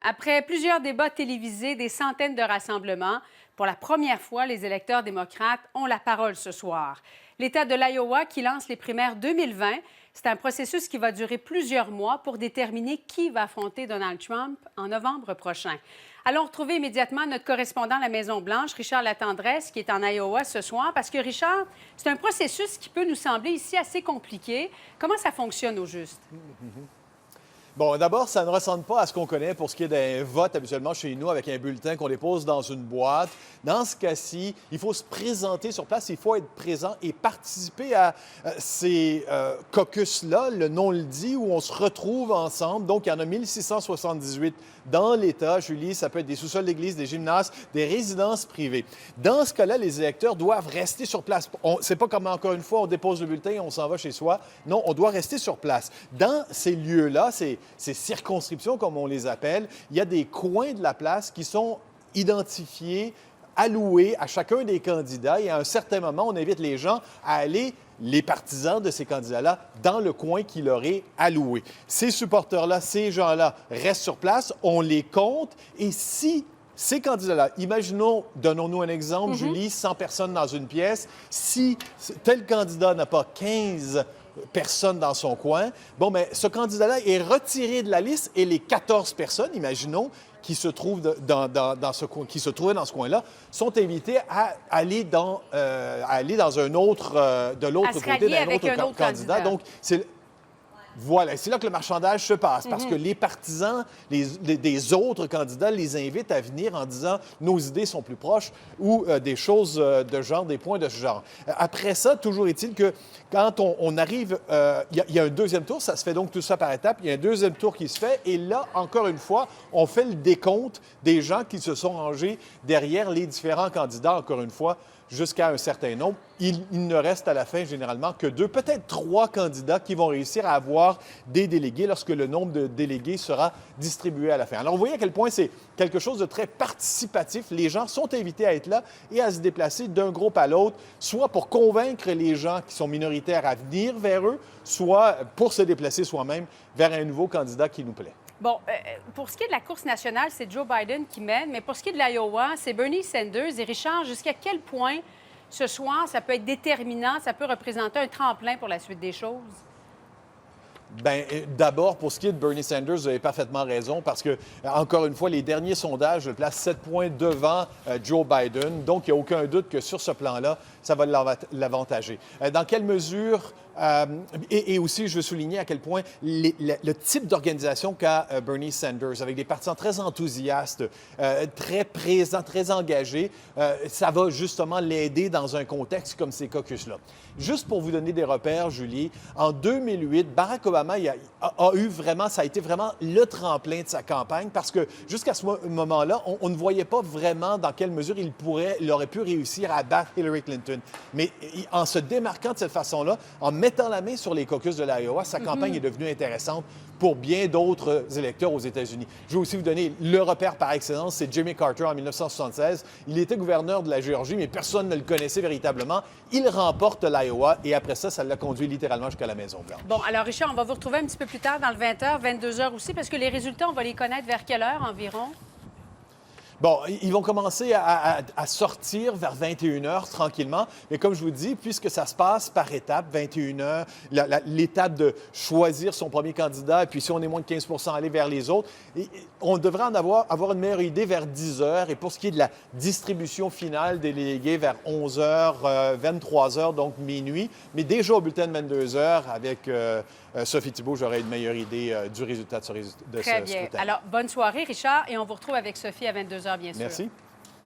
Après plusieurs débats télévisés, des centaines de rassemblements, pour la première fois, les électeurs démocrates ont la parole ce soir. L'État de l'Iowa qui lance les primaires 2020, c'est un processus qui va durer plusieurs mois pour déterminer qui va affronter Donald Trump en novembre prochain. Allons retrouver immédiatement notre correspondant à la Maison-Blanche, Richard Latendresse, qui est en Iowa ce soir, parce que, Richard, c'est un processus qui peut nous sembler ici assez compliqué. Comment ça fonctionne au juste? Bon, d'abord, ça ne ressemble pas à ce qu'on connaît pour ce qui est d'un vote habituellement chez nous avec un bulletin qu'on dépose dans une boîte. Dans ce cas-ci, il faut se présenter sur place, il faut être présent et participer à ces caucus-là, le nom le dit, où on se retrouve ensemble. Donc, il y en a 1678 dans l'État. Julie, ça peut être des sous-sols d'église, des gymnases, des résidences privées. Dans ce cas-là, les électeurs doivent rester sur place. C'est pas comme, encore une fois, on dépose le bulletin et on s'en va chez soi. Non, on doit rester sur place. Dans ces lieux-là, ces circonscriptions, comme on les appelle, il y a des coins de la place qui sont identifiés, alloués à chacun des candidats. Et à un certain moment, on invite les gens à aller, les partisans de ces candidats-là, dans le coin qui leur est alloué. Ces supporters-là, ces gens-là restent sur place, on les compte. Et si ces candidats-là, imaginons, donnons-nous un exemple, Julie, 100 personnes dans une pièce, si tel candidat n'a pas 15 personnes dans son coin, bon, bien, ce candidat-là est retiré de la liste et les 14 personnes, imaginons, qui se trouvent qui se trouvaient dans ce coin-là, sont invités à aller dans un autre, de l'autre côté d'un autre candidat. Donc, voilà, c'est là que le marchandage se passe, parce que les partisans des autres candidats les invitent à venir en disant « nos idées sont plus proches » ou des choses de genre, des points de ce genre. Après ça, toujours est-il que quand on arrive, il y a un deuxième tour, ça se fait donc tout ça par étapes, il y a un deuxième tour qui se fait, et là, encore une fois, on fait le décompte des gens qui se sont rangés derrière les différents candidats, encore une fois, jusqu'à un certain nombre. Il ne reste à la fin, généralement, que 2, peut-être 3 candidats qui vont réussir à avoir des délégués lorsque le nombre de délégués sera distribué à la fin. Alors, vous voyez à quel point c'est quelque chose de très participatif. Les gens sont invités à être là et à se déplacer d'un groupe à l'autre, soit pour convaincre les gens qui sont minoritaires à venir vers eux, soit pour se déplacer soi-même vers un nouveau candidat qui nous plaît. Bon, pour ce qui est de la course nationale, c'est Joe Biden qui mène, mais pour ce qui est de l'Iowa, c'est Bernie Sanders. Et Richard, jusqu'à quel point ce soir, ça peut être déterminant, ça peut représenter un tremplin pour la suite des choses? Bien, d'abord, pour ce qui est de Bernie Sanders, vous avez parfaitement raison, parce que, encore une fois, les derniers sondages le placent 7 points devant Joe Biden. Donc, il n'y a aucun doute que sur ce plan-là, ça va l'avantager. Dans quelle mesure... et aussi, je veux souligner à quel point le type d'organisation qu'a Bernie Sanders, avec des partisans très enthousiastes, très présents, très engagés, ça va justement l'aider dans un contexte comme ces caucus-là. Juste pour vous donner des repères, Julie, en 2008, Barack Obama a eu vraiment, ça a été vraiment le tremplin de sa campagne, parce que jusqu'à ce moment-là, on ne voyait pas vraiment dans quelle mesure il aurait pu réussir à battre Hillary Clinton. Mais en se démarquant de cette façon-là, en mettant la main sur les caucus de l'Iowa, sa campagne est devenue intéressante pour bien d'autres électeurs aux États-Unis. Je vais aussi vous donner le repère par excellence, c'est Jimmy Carter en 1976. Il était gouverneur de la Géorgie, mais personne ne le connaissait véritablement. Il remporte l'Iowa et après ça, ça l'a conduit littéralement jusqu'à la Maison-Blanche. Bon, alors Richard, on va vous retrouver un petit peu plus tard dans le 20h, 22h aussi, parce que les résultats, on va les connaître vers quelle heure environ? Bon, ils vont commencer à sortir vers 21h tranquillement. Mais comme je vous dis, puisque ça se passe par étapes, 21h, l'étape de choisir son premier candidat, et puis si on est moins de 15 aller vers les autres, on devrait avoir une meilleure idée vers 10h. Et pour ce qui est de la distribution finale des délégués, vers 11h, 23h, donc minuit. Mais déjà au bulletin de 22h, avec Sophie Thibault, j'aurai une meilleure idée du résultat de ce Très bien. scrutin. Alors, bonne soirée, Richard, et on vous retrouve avec Sophie à 22h, bien sûr. Merci.